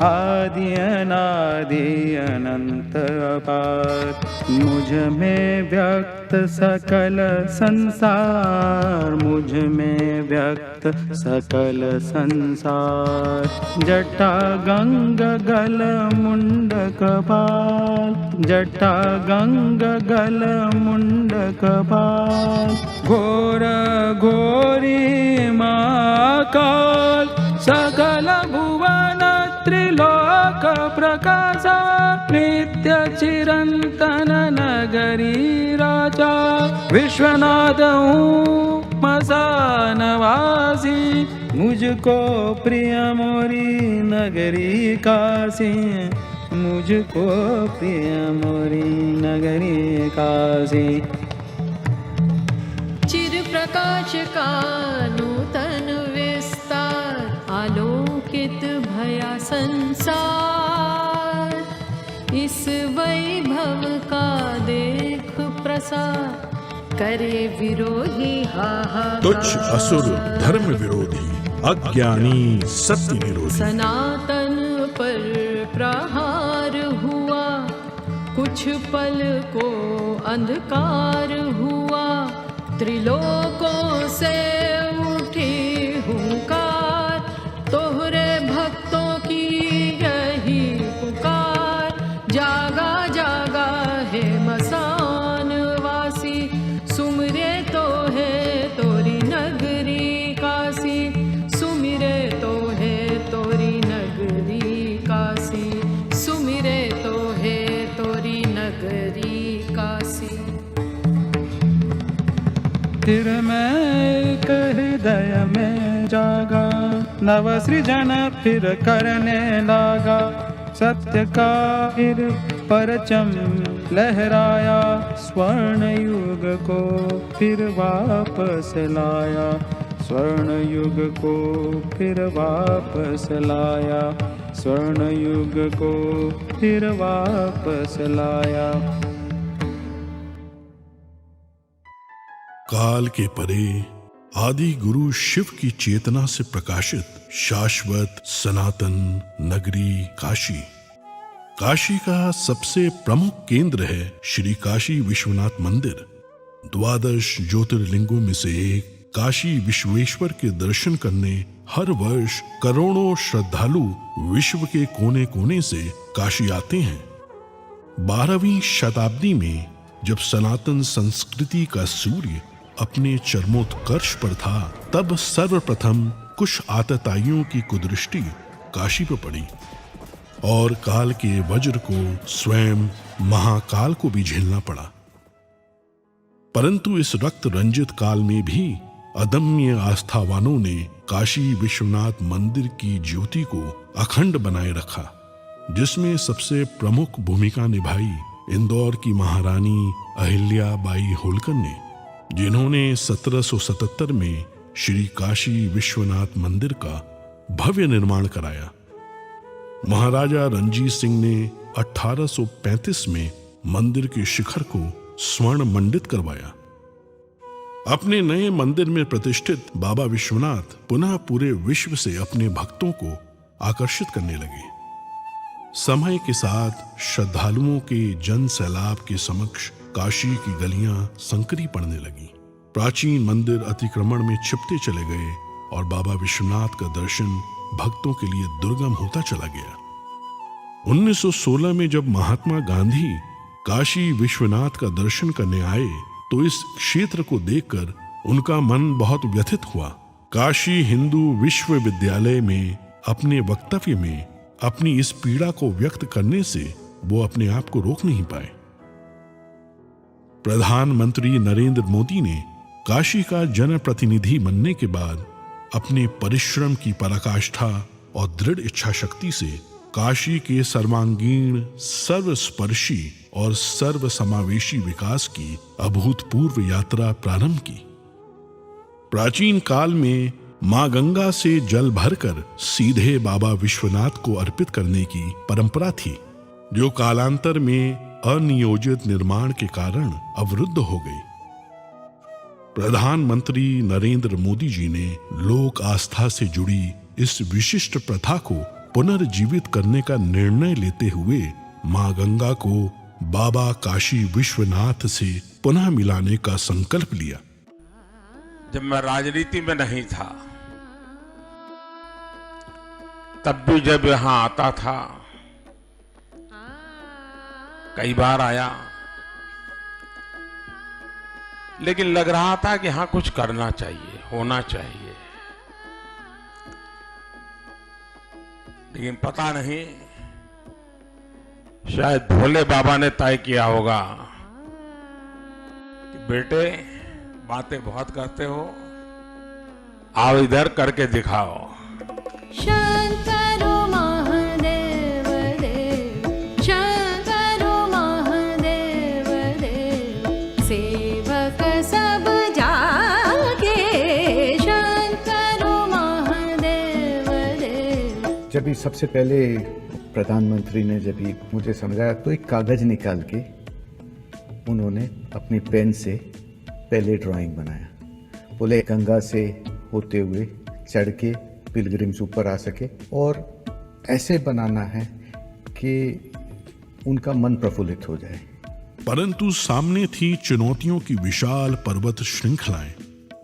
आदि अनादि अनंत अपार। मुझ में व्यक्त सकल संसार, मुझ में व्यक्त सकल संसार। जटा गंग गल मुंड कपाल, जटा गंग गल मुंड कपाल। घोर घोरी महाकाल, सकल भुवन त्रिलोक प्रकाशा। नित्य चिरंतन नगरी राजा, विश्वनाथ हूँ मसानवासी। मुझको प्रिय मोरी नगरी काशी, मुझको प्रिय मोरी नगरी काशी। चिर प्रकाश का नूतन विस्तार, आलोकित भया संसार। इस वैभव का देख प्रसार, करे विरोही हाहाकार। तुच्छ असुर धर्म विरोधी, अज्ञानी सत्य विरोधी। सनातन पर प्रहार हुआ, कुछ पल को अंधकार हुआ। त्रिलोकों से उठी हुंकार, तोहरे भक्तों की यही पुकार। जागा जागा है मसान वासी, सुमिरे तो है तोरी नगरी काशी। सुमिरे तो है तोरी नगरी काशी, सुमिरे तो है तोरी नगरी काशी। फिर मैं एक हृदय में जागा, नव सृजन फिर करने लगा। सत्य का फिर परचम लहराया, स्वर्ण युग को फिर वापस लाया। स्वर्ण युग को फिर वापस लाया, स्वर्ण युग को फिर वापस लाया। काल के परे आदि गुरु शिव की चेतना से प्रकाशित शाश्वत सनातन नगरी काशी। काशी का सबसे प्रमुख केंद्र है श्री काशी विश्वनाथ मंदिर। 12 ज्योतिर्लिंगों में से एक काशी विश्वेश्वर के दर्शन करने हर वर्ष करोड़ों श्रद्धालु विश्व के कोने कोने से काशी आते हैं। 12वीं शताब्दी में जब सनातन संस्कृति का सूर्य अपने चरमोत्कर्ष पर था, तब सर्वप्रथम कुछ आतताइयों की कुदृष्टि काशी पर पड़ी और काल के वज्र को, स्वयं महाकाल को भी झेलना पड़ा। परंतु इस रक्त रंजित काल में भी अदम्य आस्थावानों ने काशी विश्वनाथ मंदिर की ज्योति को अखंड बनाए रखा, जिसमें सबसे प्रमुख भूमिका निभाई इंदौर की महारानी अहिल्या बाई होलकर ने, जिन्होंने 1777 में श्री काशी विश्वनाथ मंदिर का भव्य निर्माण कराया। महाराजा रणजीत सिंह ने 1835 में मंदिर के शिखर को स्वर्ण मंडित करवाया। अपने नए मंदिर में प्रतिष्ठित बाबा विश्वनाथ पुनः पूरे विश्व से अपने भक्तों को आकर्षित करने लगे। समय के साथ श्रद्धालुओं के जन सैलाब के समक्ष काशी की गलियां संकरी पड़ने लगी। प्राचीन मंदिर अतिक्रमण में छिपते चले गए और बाबा विश्वनाथ का दर्शन भक्तों के लिए दुर्गम होता चला गया। 1916 में जब महात्मा गांधी काशी विश्वनाथ का दर्शन करने आए, तो इस क्षेत्र को देखकर उनका मन बहुत व्यथित हुआ। काशी हिंदू विश्वविद्यालय में अपने वक्तव्य में अपनी इस पीड़ा को व्यक्त करने से वो अपने आप को रोक नहीं पाए। प्रधानमंत्री नरेंद्र मोदी ने काशी का जनप्रतिनिधि बनने के बाद अपने परिश्रम की पराकाष्ठा और दृढ़ इच्छा शक्ति से काशी के सर्वांगीण, सर्वस्पर्शी और सर्वसमावेशी विकास की अभूतपूर्व यात्रा प्रारंभ की। प्राचीन काल में मां गंगा से जल भरकर सीधे बाबा विश्वनाथ को अर्पित करने की परंपरा थी, जो कालांतर में अनियोजित निर्माण के कारण अवरुद्ध हो गई। प्रधानमंत्री नरेंद्र मोदी जी ने लोक आस्था से जुड़ी इस विशिष्ट प्रथा को पुनर्जीवित करने का निर्णय लेते हुए मां गंगा को बाबा काशी विश्वनाथ से पुनः मिलाने का संकल्प लिया। जब मैं राजनीति में नहीं था तब भी जब यहां आता था, कई बार आया, लेकिन लग रहा था कि हाँ कुछ करना चाहिए, होना चाहिए। लेकिन पता नहीं, शायद भोले बाबा ने तय किया होगा कि बेटे बातें बहुत करते हो, आओ इधर करके दिखाओ। शंकरो महादेव देव, शंकरो महादेव देव, सेवक सब जागे, शंकरो महादेव देव। जब ही सबसे पहले प्रधानमंत्री ने जब ही मुझे समझाया तो एक कागज निकाल के उन्होंने अपनी पेन से पहले ड्राइंग बनाया। बोले गंगा से होते हुए चढ़ के पिलग्रिम्स ऊपर आ सके और ऐसे बनाना है कि उनका मन प्रफुल्लित हो जाए। परंतु सामने थी चुनौतियों की विशाल पर्वत श्रृंखलाएं।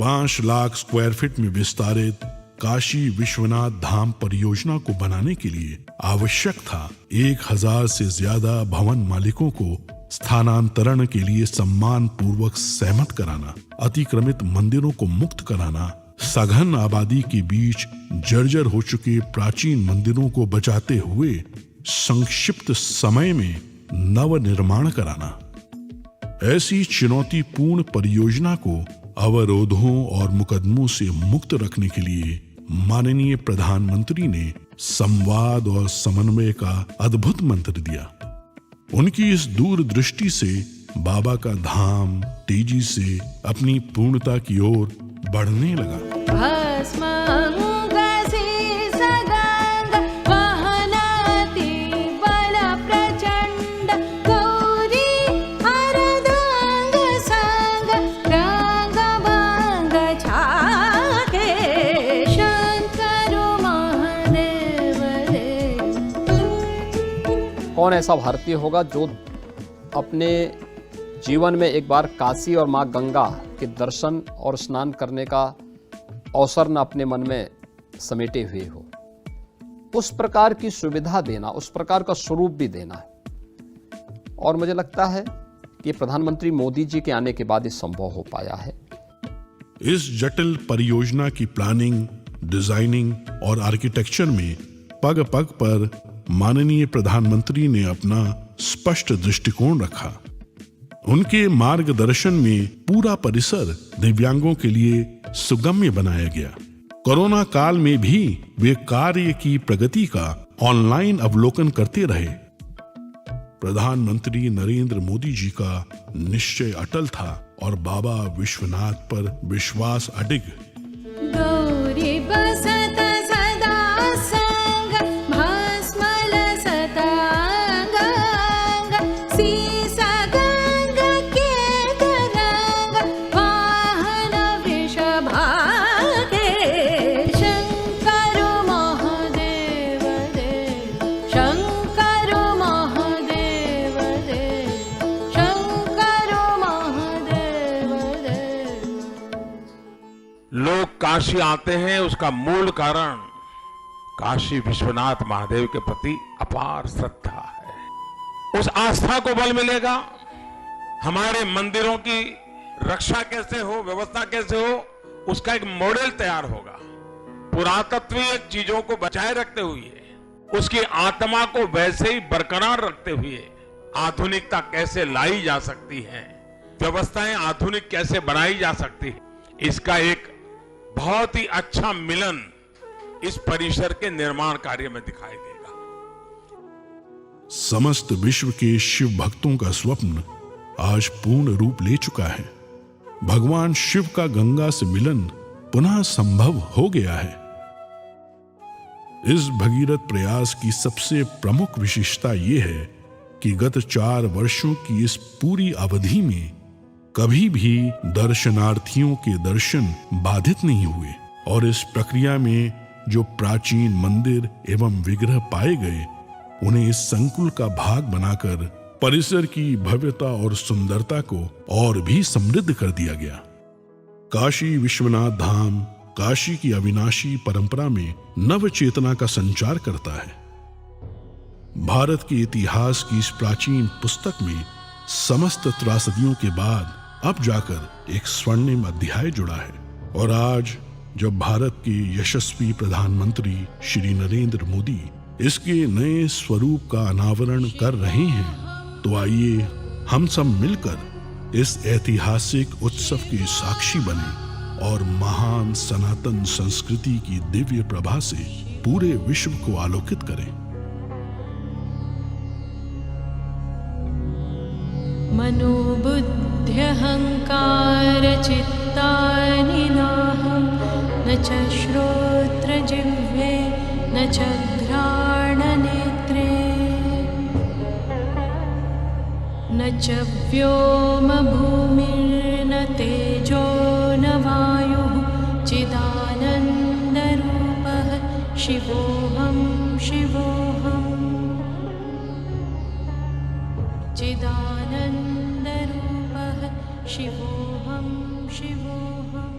5 लाख स्क्वायर फीट में विस्तारित काशी विश्वनाथ धाम परियोजना को बनाने के लिए आवश्यक था 1000 से ज्यादा भवन मालिकों को स्थानांतरण के लिए सम्मान पूर्वक सहमत कराना, अतिक्रमित मंदिरों को मुक्त कराना, सघन आबादी के बीच जर्जर हो चुके प्राचीन मंदिरों को बचाते हुए संक्षिप्त समय में नव निर्माण कराना। ऐसी चुनौतीपूर्ण परियोजना को अवरोधों और मुकदमों से मुक्त रखने के लिए माननीय प्रधानमंत्री ने संवाद और समन्वय का अद्भुत मंत्र दिया। उनकी इस दूरदृष्टि से बाबा का धाम तेजी से अपनी पूर्णता की ओर बढ़ने लगा। कौन ऐसा भारतीय होगा जो अपने जीवन में एक बार काशी और माँ गंगा के दर्शन और स्नान करने का अवसर न अपने मन में समेटे हुए हो। उस प्रकार की सुविधा देना, उस प्रकार का स्वरूप भी देना है। और मुझे लगता है कि प्रधानमंत्री मोदी जी के आने के बाद ये संभव हो पाया है। इस जटिल परियोजना की प्लानिंग, डिजाइनिंग और आर्किटेक्चर में पग पग पर माननीय प्रधानमंत्री ने अपना स्पष्ट दृष्टिकोण रखा। उनके मार्गदर्शन में पूरा परिसर दिव्यांगों के लिए सुगम्य बनाया गया। कोरोना काल में भी वे कार्य की प्रगति का ऑनलाइन अवलोकन करते रहे। प्रधानमंत्री नरेंद्र मोदी जी का निश्चय अटल था और बाबा विश्वनाथ पर विश्वास अडिग। गौरी बसत सदा संग, भस्म लसत अंग अंग, सीसा गंग के तरंग, वाहन वृषभागे, शंकरो महादेव देव, शंकरो महादेव देव, शंकरो महादेव देव। लोग काशी आते हैं, उसका मूल कारण काशी विश्वनाथ महादेव के प्रति अपार श्रद्धा है। उस आस्था को बल मिलेगा। हमारे मंदिरों की रक्षा कैसे हो, व्यवस्था कैसे हो, उसका एक मॉडल तैयार होगा। पुरातत्वीय चीजों को बचाए रखते हुए, उसकी आत्मा को वैसे ही बरकरार रखते हुए आधुनिकता कैसे लाई जा सकती है, व्यवस्थाएं आधुनिक कैसे बनाई जा सकती है, इसका एक बहुत ही अच्छा मिलन इस परिसर के निर्माण कार्य में दिखाई देगा। समस्त विश्व के शिव भक्तों का स्वप्न आज पूर्ण रूप ले चुका है। भगवान शिव का गंगा से मिलन पुनः संभव हो गया है। इस भगीरथ प्रयास की सबसे प्रमुख विशेषता यह है कि गत 4 वर्षों की इस पूरी अवधि में कभी भी दर्शनार्थियों के दर्शन बाधित नहीं हुए और इस प्रक्रिया में जो प्राचीन मंदिर एवं विग्रह पाए गए उन्हें इस संकुल का भाग बनाकर परिसर की भव्यता और सुंदरता को और भी समृद्ध कर दिया गया। काशी विश्वनाथ धाम काशी की अविनाशी परंपरा में नव चेतना का संचार करता है। भारत के इतिहास की इस प्राचीन पुस्तक में समस्त त्रासदियों के बाद अब जाकर एक स्वर्णिम अध्याय जुड़ा है। और आज जब भारत के यशस्वी प्रधानमंत्री श्री नरेंद्र मोदी इसके नए स्वरूप का अनावरण कर रहे हैं, तो आइए हम सब मिलकर इस ऐतिहासिक उत्सव के साक्षी बने और महान सनातन संस्कृति की दिव्य प्रभा से पूरे विश्व को आलोकित करें। मनोबुद्ध्यहंकार चित्तानि नाहं न च श्रोत्रजिह्वे न च घ्राणनेत्रे न च व्योमभूमिर्न तेजो न वायुः चिदानन्दरूपः शिवोऽहं शिवोऽहम् चिदानन्दरूपः शिवोऽहं शिवोऽहम्